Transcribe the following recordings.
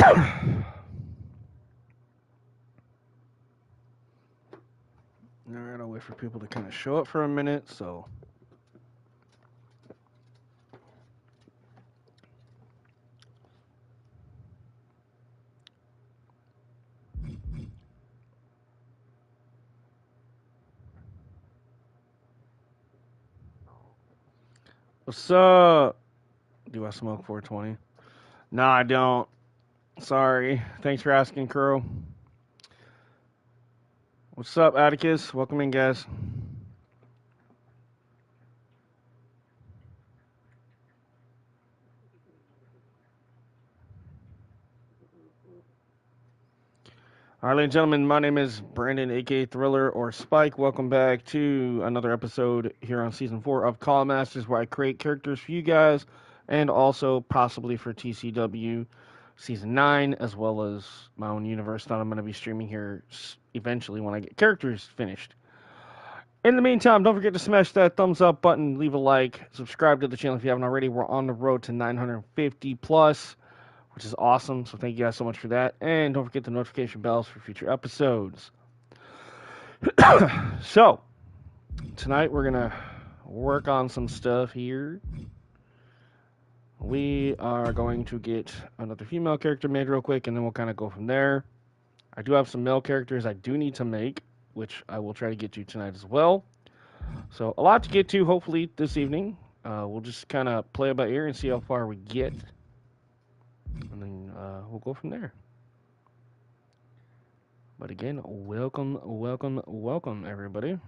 Alright, I'll wait for people to kind of show up for a minute, so. What's up? Do I smoke 420? No, I don't. Sorry. Thanks for asking, Crow. What's up, Atticus? Welcome in, guys. All right, ladies and gentlemen, my name is Brandon, aka Thriller or Spike. Welcome back to another episode here on season 4 of Cawmasters, where I create characters for you guys and also possibly for TCW season 9, as well as my own universe that I'm going to be streaming here eventually when I get characters finished. In the meantime, don't forget to smash that thumbs up button, leave a like, subscribe to the channel if you haven't already. We're on the road to 950 plus, which is awesome. So thank you guys so much for that. And don't forget the notification bells for future episodes. So, tonight we're going to work on some stuff here. We are going to get another female character made real quick, and then we'll kind of go from there. I do have some male characters I do need to make, which I will try to get to tonight as well. So, a lot to get to, hopefully, this evening. We'll just kind of play it by ear and see how far we get. And then we'll go from there. But again, welcome, welcome, welcome, everybody.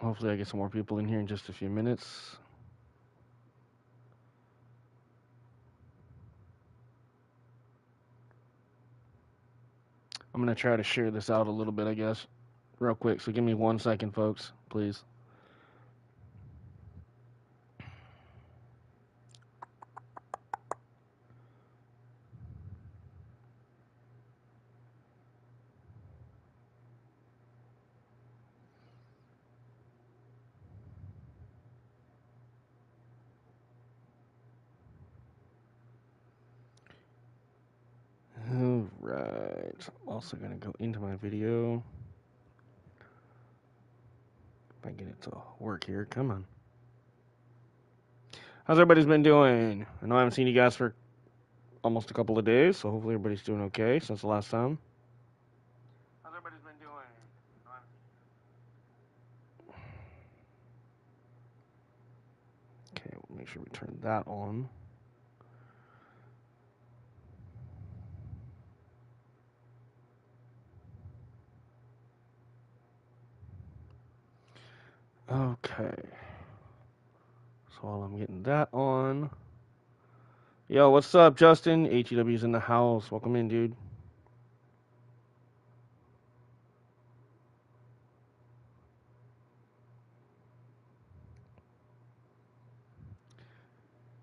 Hopefully I get some more people in here in just a few minutes. I'm going to try to share this out a little bit, I guess, real quick. So give me 1 second, folks, please. All right. I'm also going to go into my video. If I get it to work here. Come on. How's everybody's been doing? I know I haven't seen you guys for almost a couple of days, so hopefully everybody's doing okay since the last time. How's everybody's been doing? Okay, we'll make sure we turn that on. Okay. So while I'm getting that on. Yo, what's up, Justin? HEW's in the house. Welcome in, dude.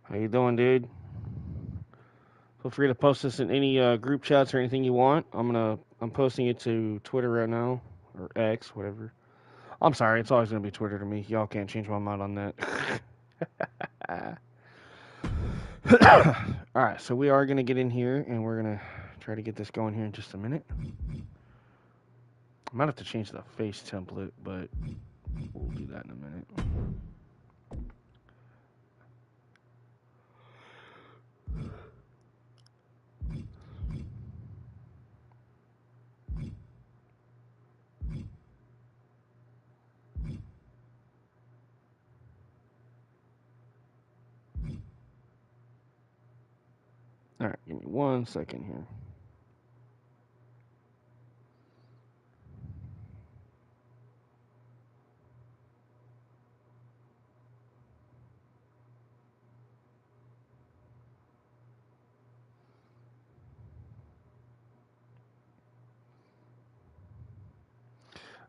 How you doing, dude? Feel free to post this in any group chats or anything you want. I'm posting it to Twitter right now, or X, whatever. I'm sorry, it's always gonna be Twitter to me. Y'all can't change my mind on that. All right, so we are gonna get in here, and we're gonna try to get this going here in just a minute. I might have to change the face template, but we'll do that in a minute. All right, give me 1 second here.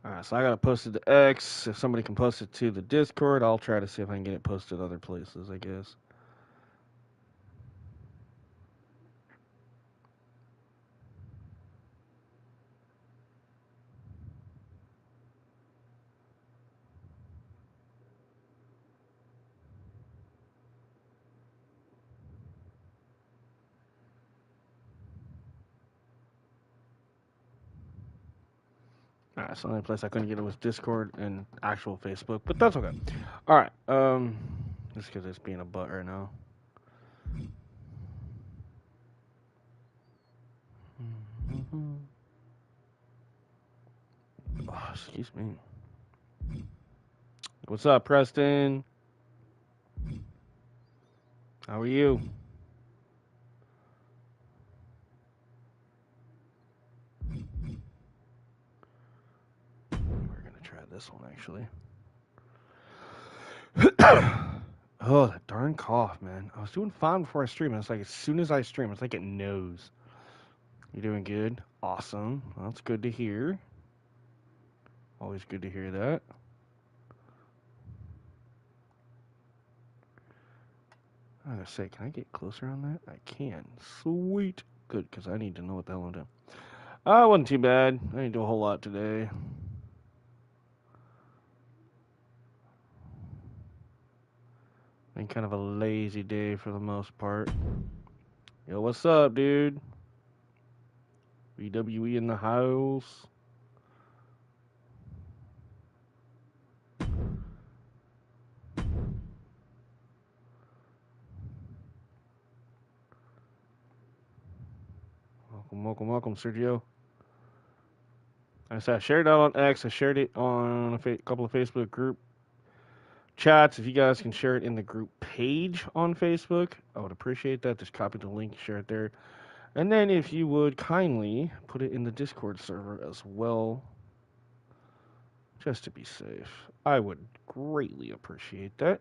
All right, so I got to post it to X. If somebody can post it to the Discord, I'll try to see if I can get it posted other places, I guess. Alright, so the only place I couldn't get it was Discord and actual Facebook, but that's okay. Alright, just because it's being a butt right now. Oh, excuse me. What's up, Preston? How are you? We're gonna try this one actually. Oh, that darn cough, man. I was doing fine before I stream. It's like as soon as I stream, it's like it knows. You're doing good? Awesome. Well, that's good to hear. Always good to hear that. I gotta say, can I get closer on that? I can. Sweet. Good, because I need to know what the hell I'm doing. It wasn't too bad. I didn't do a whole lot today. Been kind of a lazy day for the most part. Yo, what's up, dude? VWE in the house. Welcome, Sergio. I said I shared it out on X. I shared it on a couple of Facebook group chats. If you guys can share it in the group page on Facebook, I would appreciate that. Just copy the link, share it there. And then if you would kindly put it in the Discord server as well, just to be safe, I would greatly appreciate that.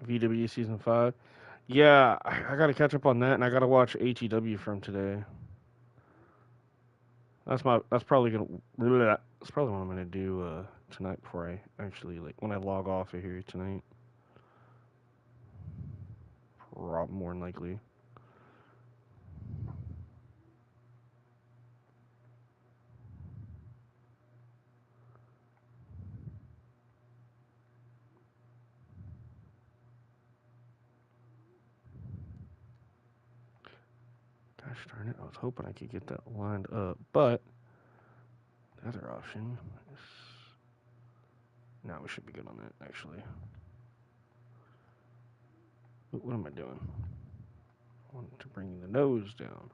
VW season 5. Yeah, I got to catch up on that, and I got to watch HEW from today. That's probably that's probably what I'm gonna do tonight before I actually when I log off of here tonight. More than likely. Gosh darn it! I was hoping I could get that lined up, but the other option is no. We should be good on that actually. What am I doing? I want to bring the nose down.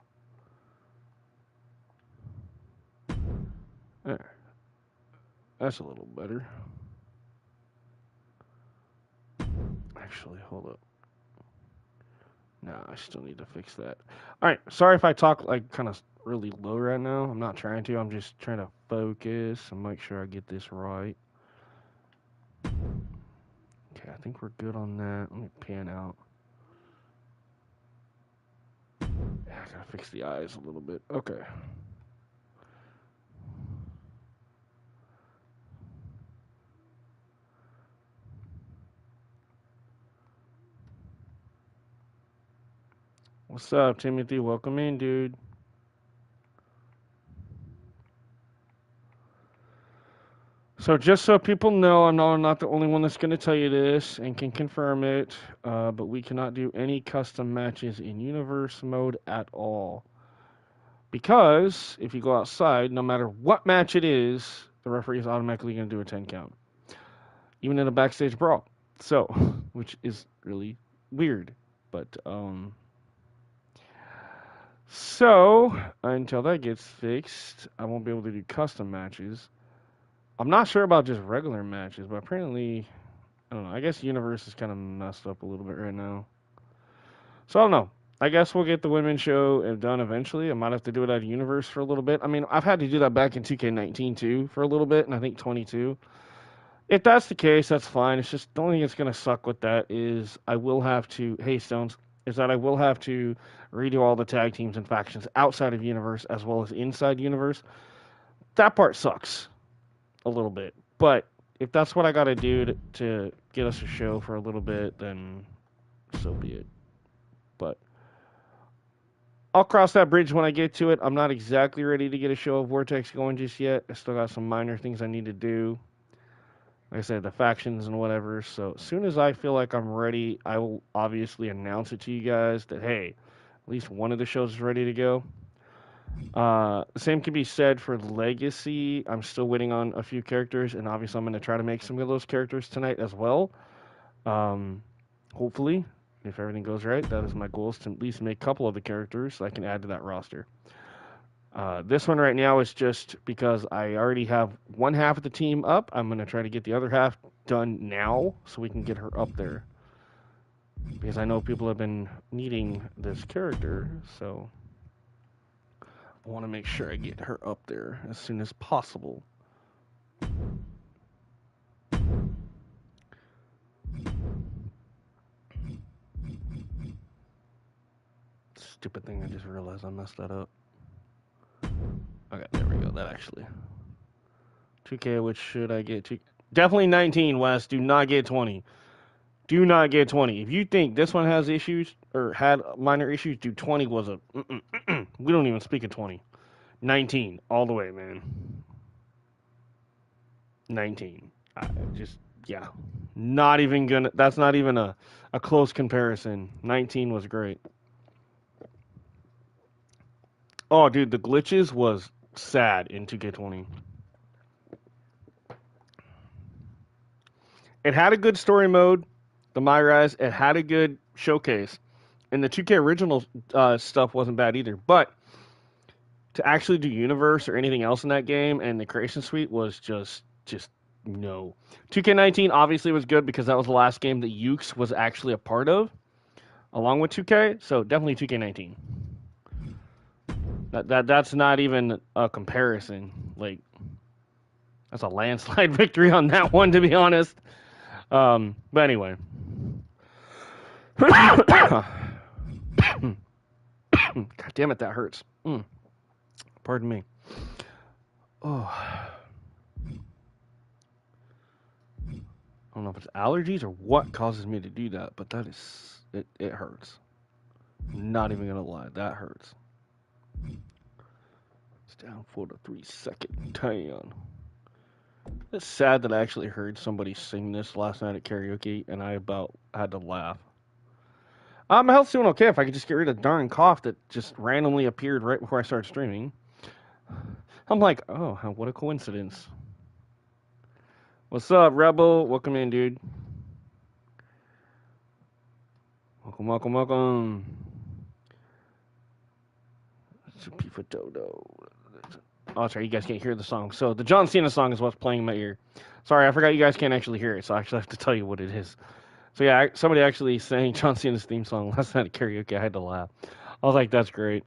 There. That's a little better. Actually, hold up. No, I still need to fix that. All right. Sorry if I talk kind of really low right now. I'm not trying to. I'm just trying to focus and make sure I get this right. Okay, I think we're good on that. Let me pan out. Yeah, I gotta fix the eyes a little bit. Okay. What's up, Timothy? Welcome in, dude. So just so people know, I'm not the only one that's going to tell you this and can confirm it, but we cannot do any custom matches in universe mode at all. Because if you go outside, no matter what match it is, the referee is automatically going to do a 10 count. Even in a backstage brawl. So, which is really weird. But, so, until that gets fixed, I won't be able to do custom matches. I'm not sure about just regular matches, but apparently, I don't know. I guess Universe is kind of messed up a little bit right now. So I don't know. I guess we'll get the women's show done eventually. I might have to do it out of Universe for a little bit. I mean, I've had to do that back in 2K19 too for a little bit, and I think 22. If that's the case, that's fine. It's just the only thing that's gonna suck with that is I will have to. Hey Stones, is that I will have to redo all the tag teams and factions outside of Universe as well as inside Universe. That part sucks a little bit, but if that's what I got to do to get us a show for a little bit, then so be it. But I'll cross that bridge when I get to it. I'm not exactly ready to get a show of Vortex going just yet. I still got some minor things I need to do. like I said, the factions and whatever. So as soon as I feel like I'm ready, I will obviously announce it to you guys that hey, at least one of the shows is ready to go. The same can be said for Legacy. I'm still waiting on a few characters, and obviously I'm going to try to make some of those characters tonight as well. Hopefully, if everything goes right, that is my goal, is to at least make a couple of the characters so I can add to that roster. This one right now is just because I already have one half of the team up. I'm going to try to get the other half done now so we can get her up there. Because I know people have been needing this character, so I want to make sure I get her up there as soon as possible. Stupid thing, I just realized I messed that up. Okay, there we go. That actually. 2K, which should I get? Definitely 19, Wes. Do not get 20. Do not get 20. If you think this one has issues or had minor issues, dude, 20 was a. We don't even speak of 20. 19, all the way, man. 19. Yeah. Not even gonna. That's not even a close comparison. 19 was great. Oh, dude, the glitches was sad in 2K20. It had a good story mode, the My Rise. It had a good showcase, and the 2K original stuff wasn't bad either. But to actually do universe or anything else in that game and the creation suite was just no. 2K19 obviously was good because that was the last game that Ukes was actually a part of, along with 2K. So definitely 2K19. That's not even a comparison. Like, that's a landslide victory on that one, to be honest. But anyway. God damn it, that hurts. Pardon me. Oh. I don't know if it's allergies or what causes me to do that, but that is, it hurts. Not even gonna lie, that hurts. It's down for the 3-second tan. It's sad that I actually heard somebody sing this last night at karaoke, and I about had to laugh. My health's doing okay if I could just get rid of the darn cough that just randomly appeared right before I started streaming. I'm like, oh, what a coincidence. What's up, Rebel? Welcome in, dude. Welcome, welcome, welcome. Super Dodo. Oh, sorry, you guys can't hear the song. So the John Cena song is what's playing in my ear. Sorry, I forgot you guys can't actually hear it, so I actually have to tell you what it is. So yeah, somebody actually sang John Cena's theme song last night at karaoke. I had to laugh. I was like, that's great.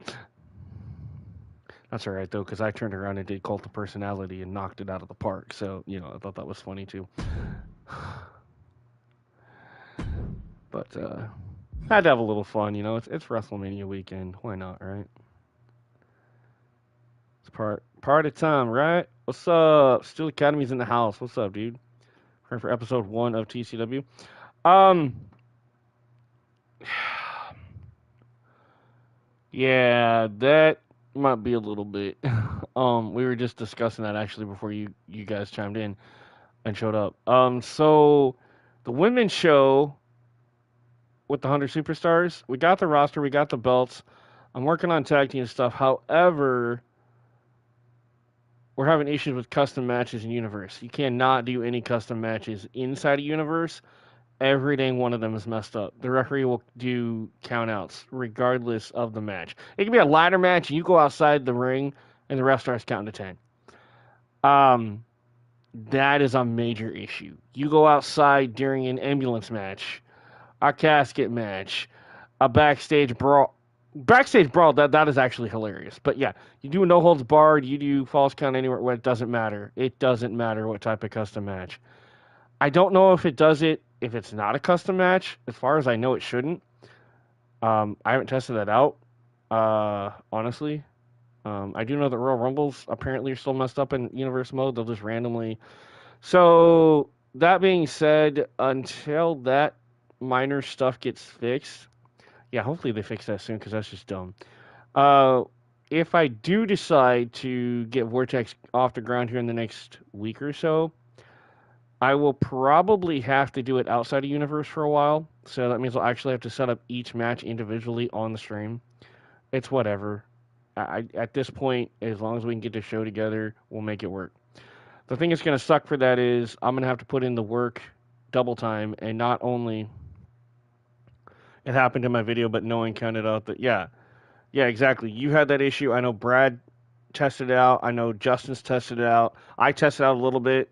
That's all right, though, because I turned around and did Cult of Personality and knocked it out of the park. So, you know, I thought that was funny, too. But, had to have a little fun, you know. It's WrestleMania weekend. Why not, right? It's party time, right? What's up? Steel Academy's in the house. What's up, dude? Praying for episode 1 of TCW. Yeah, that might be a little bit. We were just discussing that actually before you guys chimed in and showed up. So the women's show with the 100 superstars, we got the roster, we got the belts. I'm working on tag team stuff. However, we're having issues with custom matches in Universe. You cannot do any custom matches inside a Universe. Every dang one of them is messed up. The referee will do countouts regardless of the match. It can be a ladder match, and you go outside the ring, and the ref starts counting to 10. That is a major issue. You go outside during an ambulance match, a casket match, a backstage brawl. Backstage brawl, that is actually hilarious. But yeah, you do a no holds barred, you do false count anywhere. Well, it doesn't matter. It doesn't matter what type of custom match. I don't know if it does it if it's not a custom match. As far as I know, it shouldn't. I haven't tested that out, honestly. I do know that Royal Rumbles apparently are still messed up in Universe mode. They'll just randomly. So, that being said, until that minor stuff gets fixed, yeah, hopefully they fix that soon because that's just dumb. If I do decide to get Vortex off the ground here in the next week or so, I will probably have to do it outside of universe for a while. So that means I'll actually have to set up each match individually on the stream. It's whatever. At this point, as long as we can get the show together, we'll make it work. The thing that's going to suck for that is I'm going to have to put in the work double time, and not only it happened in my video, but no one counted out that, yeah, exactly. You had that issue. I know Brad tested it out. I know Justin's tested it out. I tested out a little bit.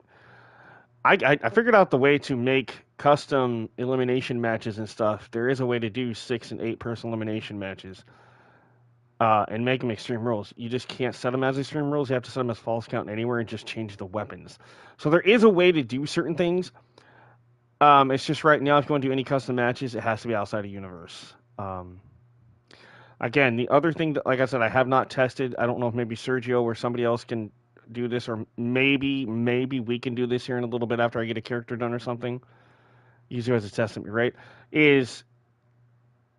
I figured out the way to make custom elimination matches and stuff. There is a way to do 6 and 8 person elimination matches. And make them extreme rules. You just can't set them as extreme rules. You have to set them as false count anywhere and just change the weapons. So there is a way to do certain things. It's just right now, if you want to do any custom matches, it has to be outside of universe. Again, the other thing that, like I said, I have not tested. I don't know if maybe Sergio or somebody else can do this, or maybe we can do this here in a little bit after I get a character done or something. Use you as a testament, right? Is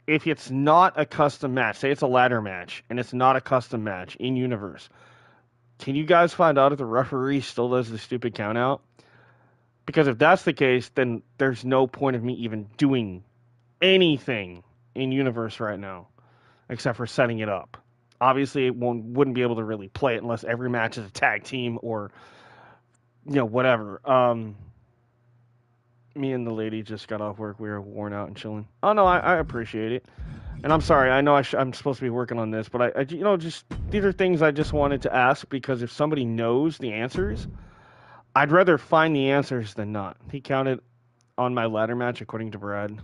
if it's not a custom match, say it's a ladder match, and it's not a custom match in universe, can you guys find out if the referee still does the stupid count out? Because if that's the case, then there's no point of me even doing anything in universe right now, except for setting it up. Obviously, it wouldn't be able to really play it unless every match is a tag team or, whatever. Me and the lady just got off work. We were worn out and chilling. Oh, no, I appreciate it. And I'm sorry. I know I'm supposed to be working on this, but I just these are things I just wanted to ask, because if somebody knows the answers, I'd rather find the answers than not. He counted on my ladder match, according to Brad.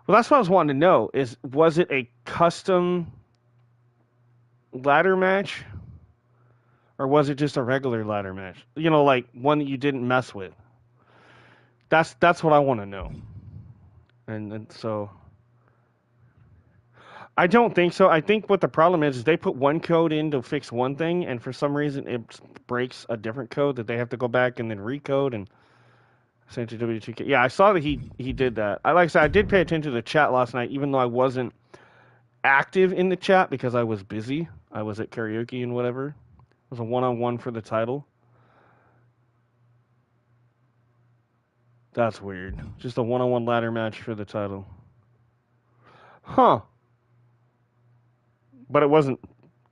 Well, that's what I was wanting to know, was it a custom ladder match? Or was it just a regular ladder match? Like one that you didn't mess with. That's what I want to know. And so I don't think so. I think what the problem is they put one code in to fix one thing, and for some reason it breaks a different code that they have to go back and then recode and send to W2K. Yeah, I saw that he did that. Like I said, I did pay attention to the chat last night, even though I wasn't active in the chat because I was busy. I was at karaoke and whatever. It was a one-on-one for the title. That's weird. Just a one-on-one ladder match for the title. Huh. But it wasn't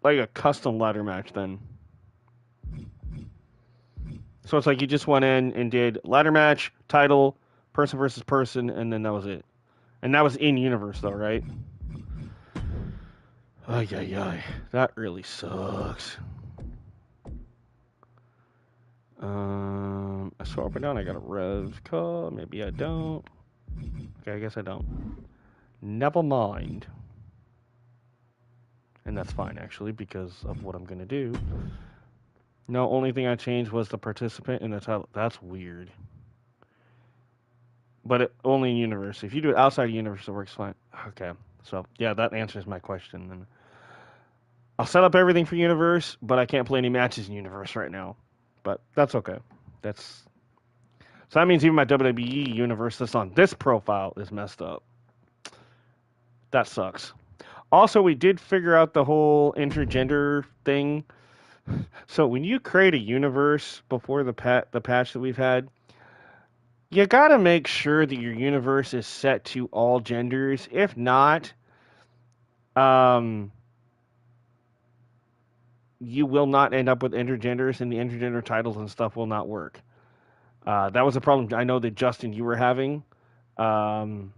like a custom ladder match then. So it's like you just went in and did ladder match, title, person versus person, and then that was it. And that was in universe though, right? Ay, ay, ay. That really sucks. I scroll up and down. I got a rev call. Maybe I don't. Okay, I guess I don't. Never mind. And that's fine, actually, because of what I'm going to do. No, only thing I changed was the participant in the title. That's weird. But only in universe. If you do it outside of universe, it works fine. Okay. So, yeah, that answers my question. Then I'll set up everything for universe, but I can't play any matches in universe right now. But that's okay. So that means even my WWE universe that's on this profile is messed up. That sucks. Also, we did figure out the whole intergender thing. So when you create a universe before the patch that we've had, you gotta make sure that your universe is set to all genders. If not, you will not end up with intergenders, and the intergender titles and stuff will not work. That was a problem I know that Justin, you were having. And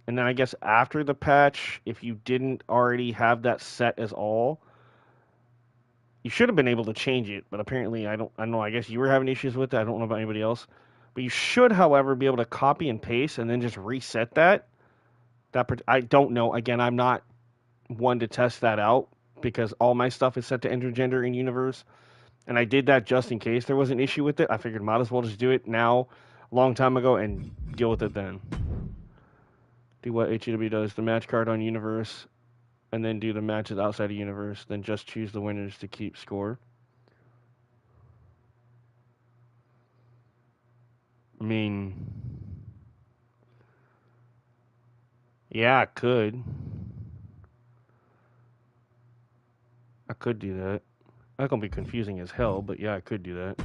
then I guess after the patch, if you didn't already have that set as all, you should have been able to change it. But apparently, I don't know. I guess you were having issues with it. I don't know about anybody else. But you should, however, be able to copy and paste and then just reset that. I don't know. Again, I'm not one to test that out because all my stuff is set to intergender in universe. And I did that just in case there was an issue with it. I figured might as well just do it now, a long time ago, and deal with it then. Do what HEW does, the match card on universe, and then do the matches outside of universe, then just choose the winners to keep score. I mean, yeah, I could. I could do that. That's gonna be confusing as hell, but yeah, I could do that.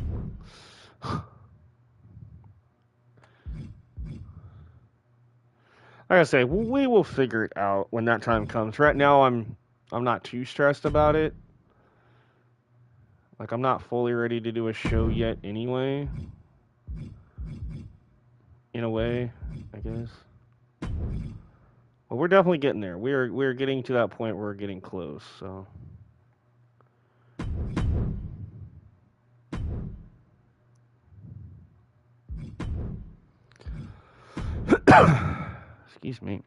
Like I say, we will figure it out when that time comes. Right now, I'm not too stressed about it. Like I'm not fully ready to do a show yet, anyway. In a way, I guess. Well, we're definitely getting there. We're getting to that point where we're getting close. So. Excuse me.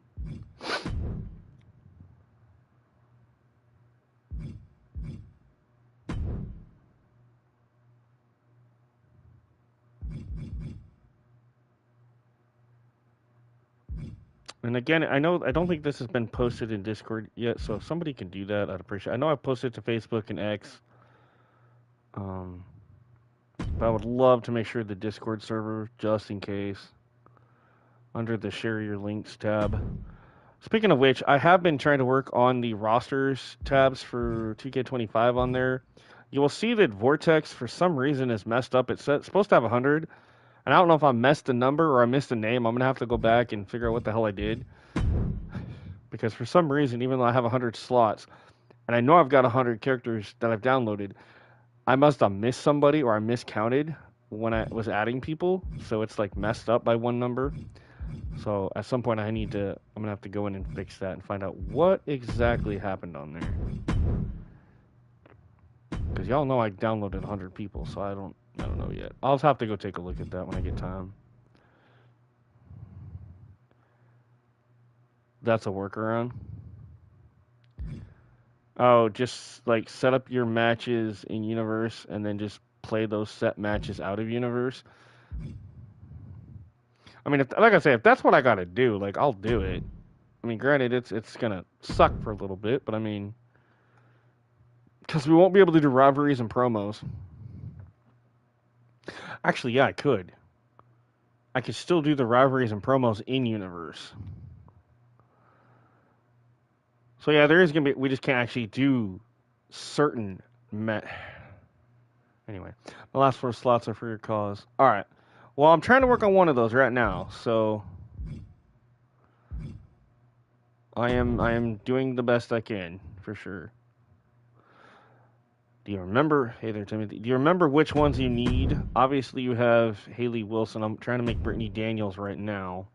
And again, I don't think this has been posted in Discord yet, so if somebody can do that, I'd appreciate it. I know I posted it to Facebook and X, um, but I would love to make sure the Discord server, just in case, under the share your links tab. Speaking of which, I have been trying to work on the rosters tabs for 2K25 on there. You will see that Vortex, for some reason, is messed up. It's supposed to have 100, and I don't know if I messed the number or I missed the name. I'm going to have to go back and figure out what the hell I did. Because for some reason, even though I have 100 slots, and I know I've got 100 characters that I've downloaded, I must have missed somebody or I miscounted when I was adding people. So it's like messed up by one number. So at some point, I'm going to have to go in and fix that and find out what exactly happened on there. Because y'all know I downloaded 100 people, so I don't know yet. I'll just have to go take a look at that when I get time. That's a workaround. Oh, just like set up your matches in universe and then just play those set matches out of universe. I mean, like I say, if that's what I gotta do, like I'll do it. I mean, granted, it's gonna suck for a little bit, but I mean, because we won't be able to do rivalries and promos. Actually, yeah, I could. I could still do the rivalries and promos in universe. So yeah, there is gonna be. We just can't actually do certain Anyway, the last 4 slots are for your cause. All right. Well, I'm trying to work on one of those right now, so I am doing the best I can for sure. Do you remember? Hey there, Timothy. Do you remember which ones you need? Obviously, you have Haley Wilson. I'm trying to make Brittany Daniels right now.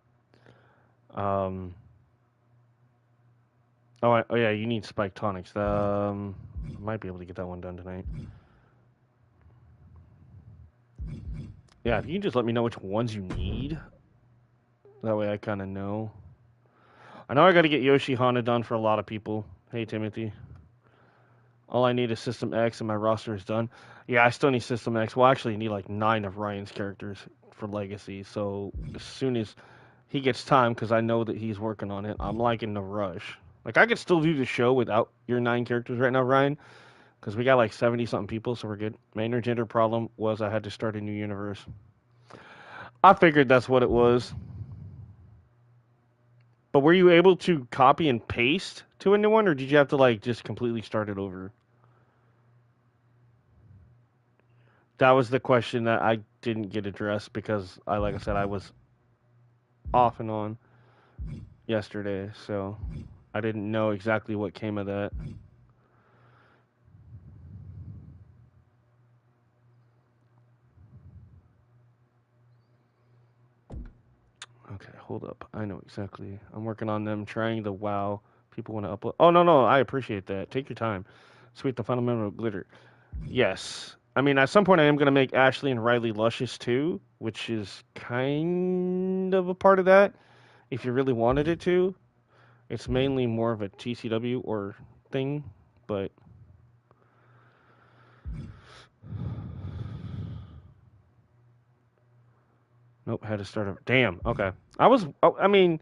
Oh yeah, you need Spike Tonics. I might be able to get that one done tonight. Yeah, if you can just let me know which ones you need, that way I kind of know. I know I got to get Yoshi Hana done for a lot of people. Hey, Timothy. All I need is System X and my roster is done. Yeah, I still need System X. Well, actually, I need like 9 of Ryan's characters for Legacy. So as soon as he gets time, because I know that he's working on it, I'm like in no rush. Like, I could still do the show without your 9 characters right now, Ryan, because we got like 70 something people, so we're good. My intergender problem was I had to start a new universe. I figured that's what it was. But were you able to copy and paste to a new one, or did you have to like just completely start it over? That was the question that I didn't get addressed because like I said, I was off and on yesterday, so I didn't know exactly what came of that. Okay, hold up. I know exactly. I'm working on them trying the WoW. People want to upload. Oh no, I appreciate that. Take your time. Sweet the fundamental glitter. Yes. I mean, at some point, I am going to make Ashley and Riley luscious too, which is kind of a part of that. If you really wanted it to, it's mainly more of a TCW or thing, but nope, had to start over. Damn. Okay. I mean,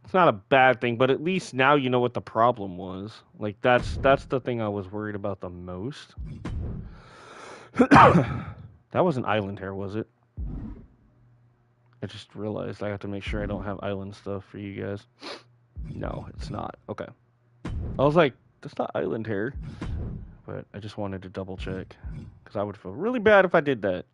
it's not a bad thing, but at least now you know what the problem was. Like that's the thing I was worried about the most. That wasn't island hair, was it? I just realized I have to make sure I don't have island stuff for you guys. No, it's not. Okay. I was like, that's not island hair. But I just wanted to double check. Because I would feel really bad if I did that.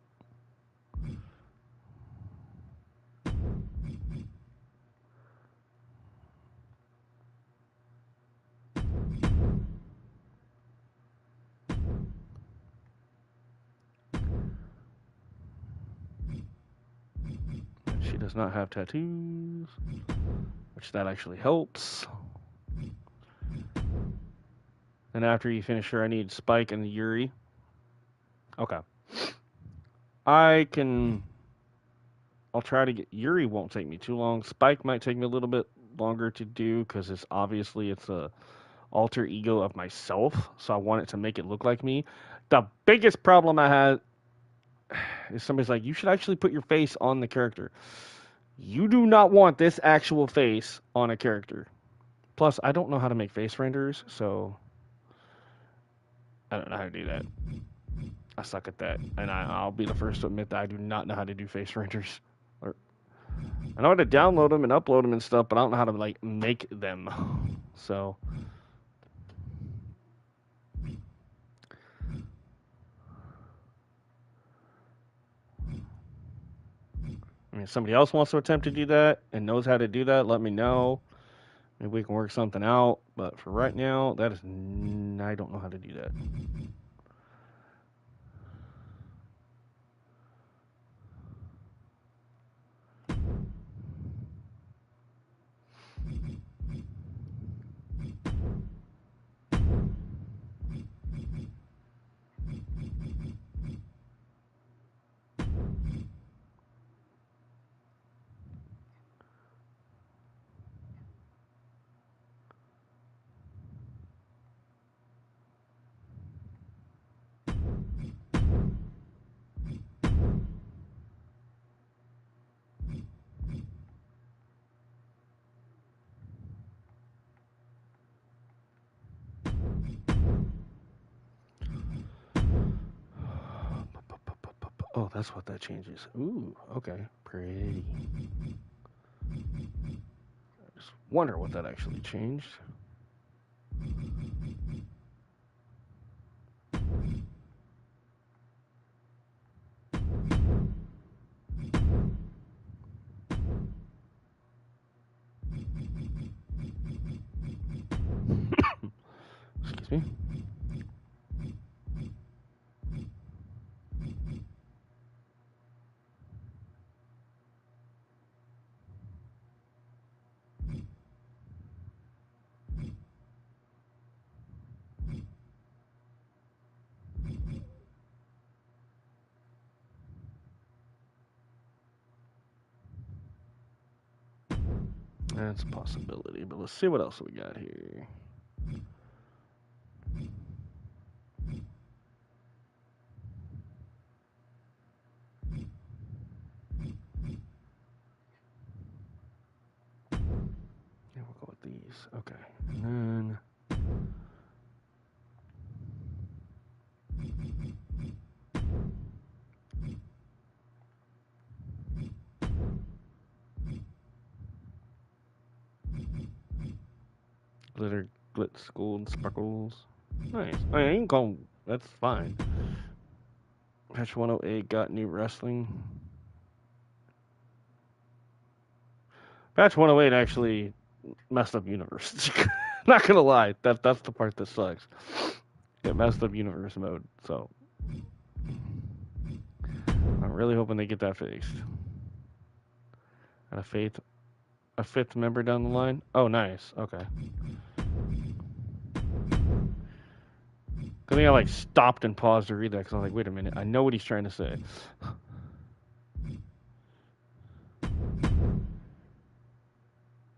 does not have tattoos, which that actually helps. And after you finish her, I need Spike and Yuri. Okay. I'll try to get Yuri. Won't take me too long. Spike might take me a little bit longer to do because it's a alter ego of myself, so I want it to make it look like me. The biggest problem I had is somebody's like, you should actually put your face on the character. You do not want this actual face on a character. Plus, I don't know how to make face renders, so I don't know how to do that. I suck at that, and I'll be the first to admit that I do not know how to do face renders. I know how to download them and upload them and stuff, but I don't know how to like make them. So, I mean, if somebody else wants to attempt to do that and knows how to do that, let me know. Maybe we can work something out. But for right now, I don't know how to do that. Oh, that's what that changes. Ooh, okay. Pretty. I just wonder what that actually changed. Excuse me. That's a possibility, but let's see what else we got here. Yeah, we'll go with these. Okay. And then glitter, glitz, gold, sparkles. Nice. I mean, you can call them, that's fine. Patch 108 got new wrestling. Patch 108 actually messed up universe. Not gonna lie, that's the part that sucks. It messed up universe mode, so I'm really hoping they get that fixed. And a fifth member down the line. Oh, nice. Okay. I think I like stopped and paused to read that because I was like, wait a minute, I know what he's trying to say.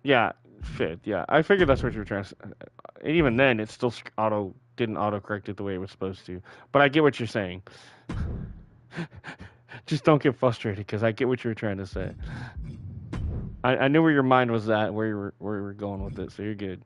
Yeah, fifth. Yeah, I figured that's what you were trying to say. And even then, it still didn't auto correct it the way it was supposed to. But I get what you're saying. Just don't get frustrated because I get what you were trying to say. I knew where your mind was at, where you were going with it, so you're good.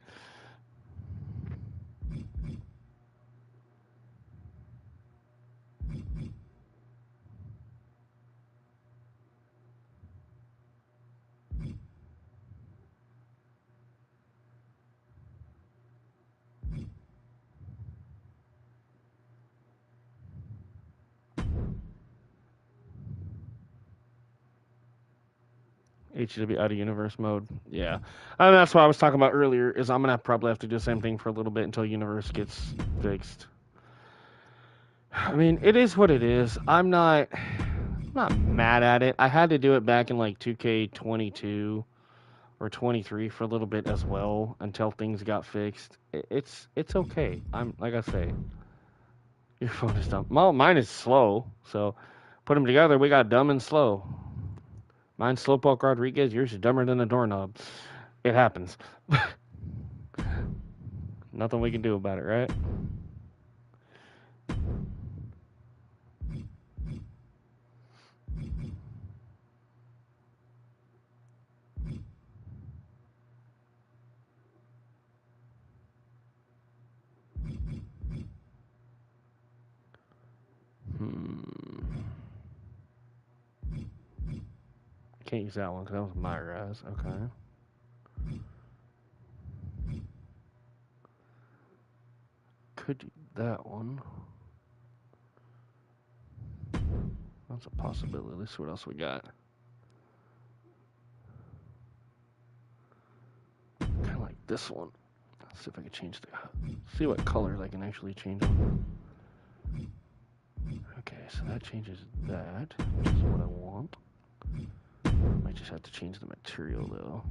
HW out of universe mode. Yeah, and that's what I was talking about earlier. Is I'm gonna probably have to do the same thing for a little bit until universe gets fixed. I mean, it is what it is. I'm not I'm not mad at it. I had to do it back in like 2K22 or 23 for a little bit as well until things got fixed. It's okay. I'm like I say, your phone is dumb. Well, mine is slow, so put them together. We got dumb and slow. Mine's Slowpoke Rodriguez. Yours is dumber than a doorknob. It happens. Nothing we can do about it, right? Can't use that one because that was my raz. Okay. Could do that one. That's a possibility. Let's see what else we got. Kind of like this one. Let's see if I can change the. See what colors I can actually change them. Okay, so that changes that, which is what I want. Might just have to change the material though.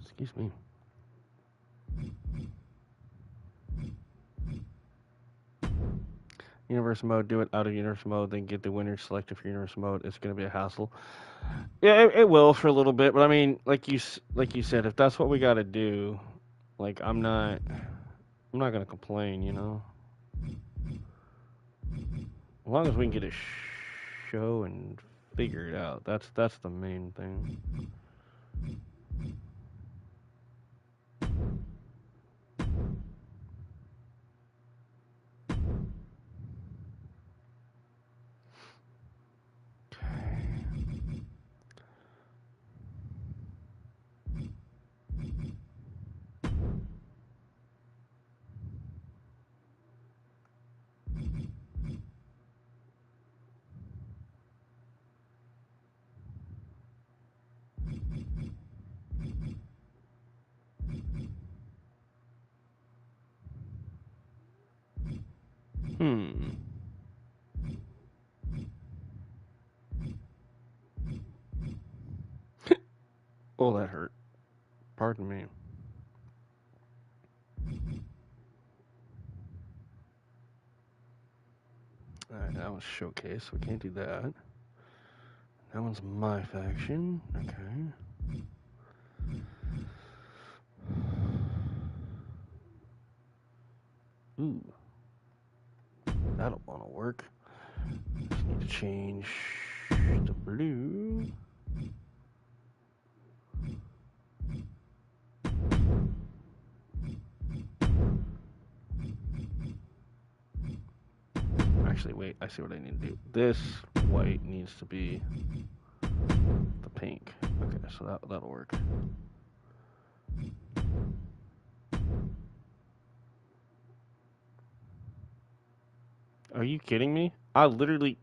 Excuse me. Universe mode, do it out of universe mode, then get the winner selected for universe mode. It's going to be a hassle. Yeah, it will for a little bit, but I mean, like you said, if that's what we got to do, like I'm not going to complain, you know. As long as we can get a show and figure it out, that's the main thing. Oh, that hurt. Pardon me. Alright, that was showcase. We can't do that. That one's my faction. Okay. Ooh. That'll want to work. Just need to change the blue. Actually, wait, I see what I need to do. This white needs to be the pink. Okay, so that'll work. Are you kidding me? I literally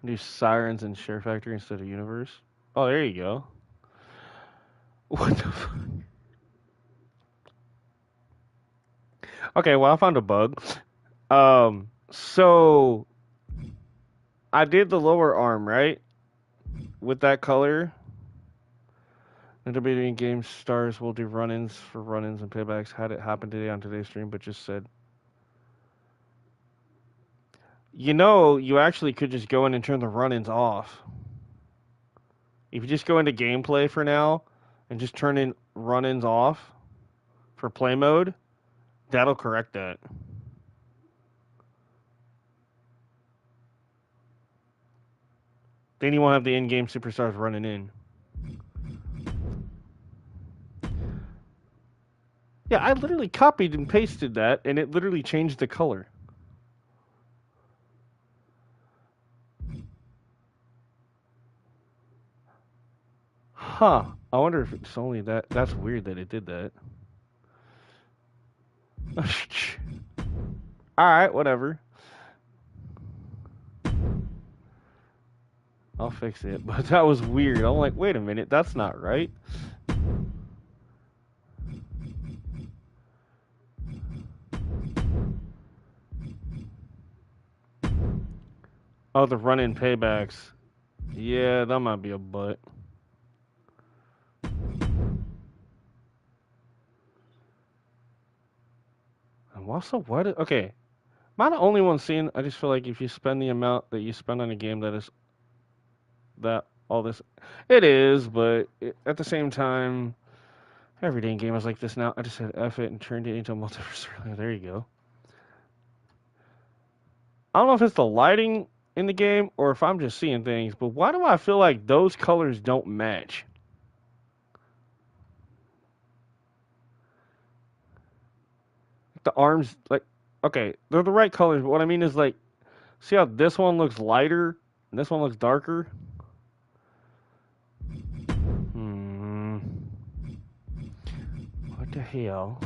do sirens and share factory instead of universe. Oh, there you go. What the fuck? Okay, well I found a bug. So I did the lower arm, right? With that color. The WWE game stars will do run-ins for run-ins and paybacks. Had it happen today on today's stream, but just said, you know, you actually could just go in and turn the run-ins off. If you just go into gameplay for now and just turn in run-ins off for play mode, that'll correct that. Then you won't have the in-game superstars running in. Yeah, I literally copied and pasted that, and it literally changed the color. Huh. I wonder if it's only that. That's weird that it did that. Alright, whatever. I'll fix it. But that was weird. I'm like, wait a minute, that's not right. Oh, the run-in paybacks. Yeah, that might be a butt. And also, what? Okay, am I the only one seeing? I just feel like if you spend the amount that you spend on a game, that is that all this. It is, but at the same time, every day game is like this now. I just said F it and turned it into a multiverse. There you go. I don't know if it's the lighting in the game or if I'm just seeing things, but why do I feel like those colors don't match? The arms, like, okay, they're the right colors, but what I mean is, like, see how this one looks lighter and this one looks darker? Hmm. What the hell?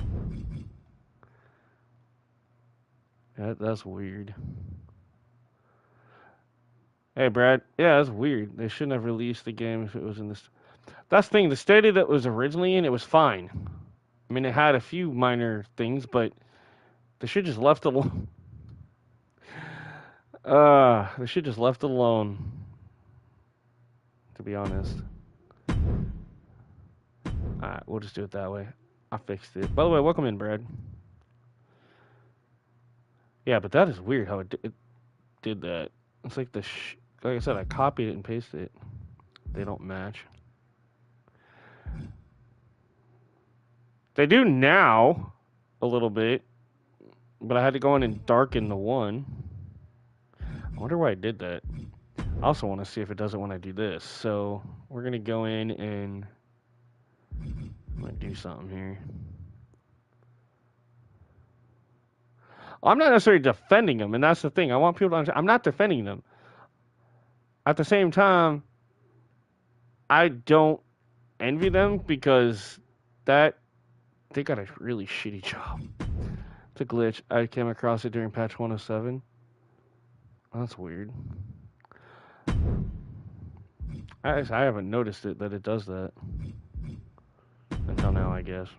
That's weird. Hey, Brad. Yeah, that's weird. They shouldn't have released the game if it was in this. That's the thing. The state that was originally in, it was fine. I mean, it had a few minor things, but they should just left it alone. They should just left it alone. To be honest. Alright, we'll just do it that way. I fixed it. By the way, welcome in, Brad. Yeah, but that is weird how it did that. It's like like I said, I copied it and pasted it. They don't match. They do now, a little bit, but I had to go in and darken the one. I wonder why I did that. I also want to see if it does it when I do this. So we're gonna go in and I'm gonna do something here. I'm not necessarily defending them, and that's the thing. I want people to understand. I'm not defending them. At the same time, I don't envy them because they got a really shitty job. It's a glitch. I came across it during patch 107. That's weird. I haven't noticed it that it does that until now, I guess.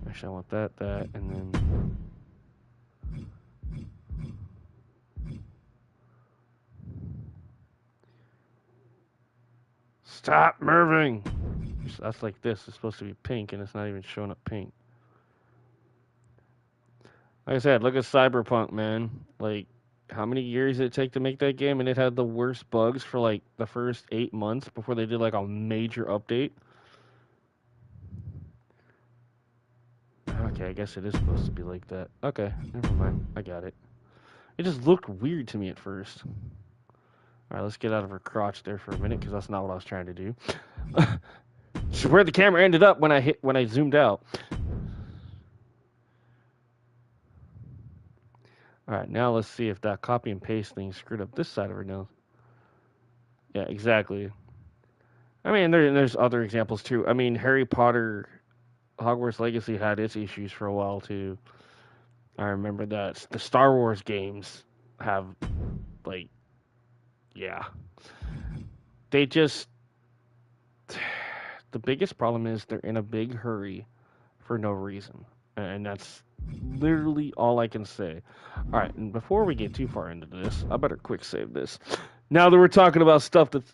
Actually, I want that, and then. Stop moving! That's like this. It's supposed to be pink, and it's not even showing up pink. Like I said, look at Cyberpunk, man. Like, how many years did it take to make that game? And it had the worst bugs for, like, the first 8 months before they did, like, a major update. Okay, I guess it is supposed to be like that. Okay, never mind. I got it. It just looked weird to me at first. Alright, let's get out of her crotch there for a minute, because that's not what I was trying to do. It's where the camera ended up when I zoomed out. Alright, now let's see if that copy and paste thing screwed up this side of her nose. Yeah, exactly. I mean, there's other examples too. I mean, Harry Potter Hogwarts Legacy had its issues for a while too. I remember that. The Star Wars games have, like, yeah. They just. The biggest problem is they're in a big hurry for no reason. And that's literally all I can say. Alright, and before we get too far into this, I better quick save this. Now that we're talking about stuff that's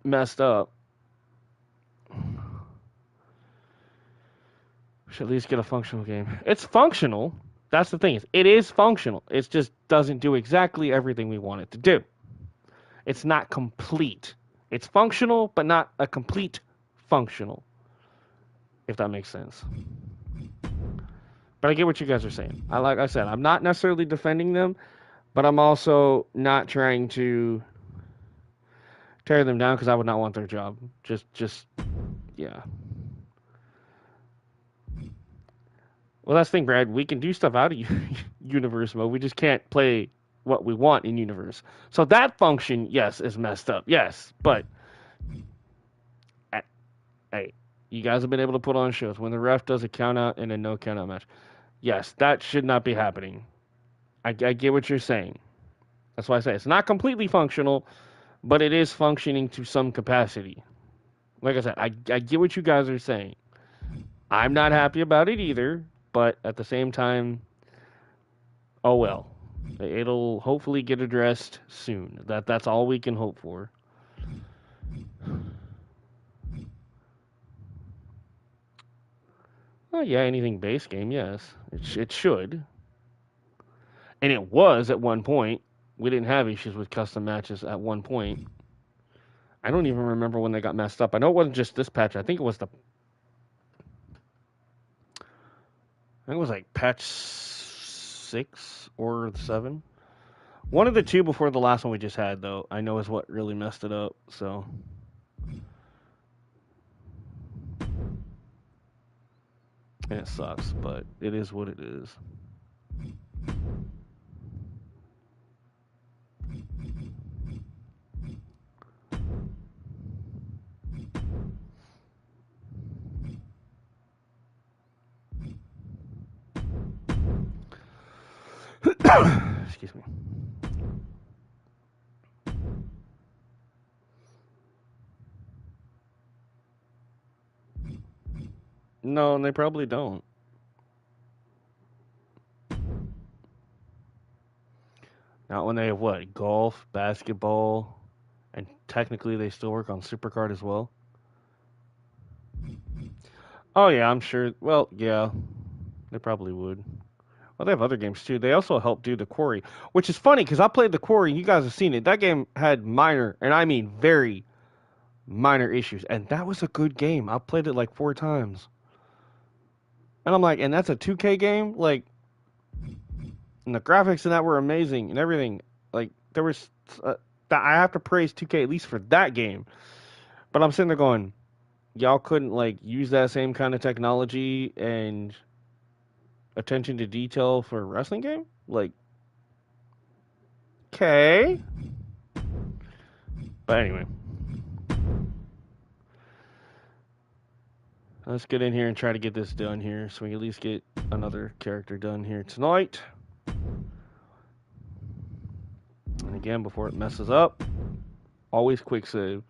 messed up, we should at least get a functional game. It's functional. That's the thing. It is functional. It just doesn't do exactly everything we want it to do. It's not complete. It's functional, but not a complete functional. If that makes sense. But I get what you guys are saying. Like I said, I'm not necessarily defending them, but I'm also not trying to tear them down because I would not want their job. Just, yeah. Well, that's the thing, Brad. We can do stuff out of universe mode. We just can't play what we want in universe. So that function, yes, is messed up. Yes, but hey, You guys have been able to put on shows when the ref does a count out and a no count out match. Yes, that should not be happening. I get what you're saying. That's why I say it's not completely functional, but it is functioning to some capacity. Like I said, I get what you guys are saying. I'm not happy about it either, but at the same time, oh well. It'll hopefully get addressed soon. That's all we can hope for. Oh yeah, anything base game, yes. It should. And it was at one point. We didn't have issues with custom matches at one point. I don't even remember when they got messed up. I know it wasn't just this patch. I think it was like patch 6 or 7. One of the two before the last one we just had, though, I know is what really messed it up. So, and it sucks, but it is what it is. Excuse me. No, and they probably don't. Not when they have what? Golf, basketball, and technically they still work on Supercard as well. Oh yeah, I'm sure. Well, yeah, they probably would. Well, they have other games too. They also help do the Quarry, which is funny because I played the Quarry. You guys have seen it. That game had minor, and I mean very minor issues, and that was a good game. I played it like 4 times, and I'm like, and that's a 2K game. Like, and the graphics in that were amazing and everything. Like, there was, I have to praise 2K at least for that game. But I'm sitting there going, y'all couldn't like use that same kind of technology and attention to detail for a wrestling game? Like, okay. But anyway, let's get in here and try to get this done here so we can at least get another character done here tonight. And again, before it messes up, always quick save.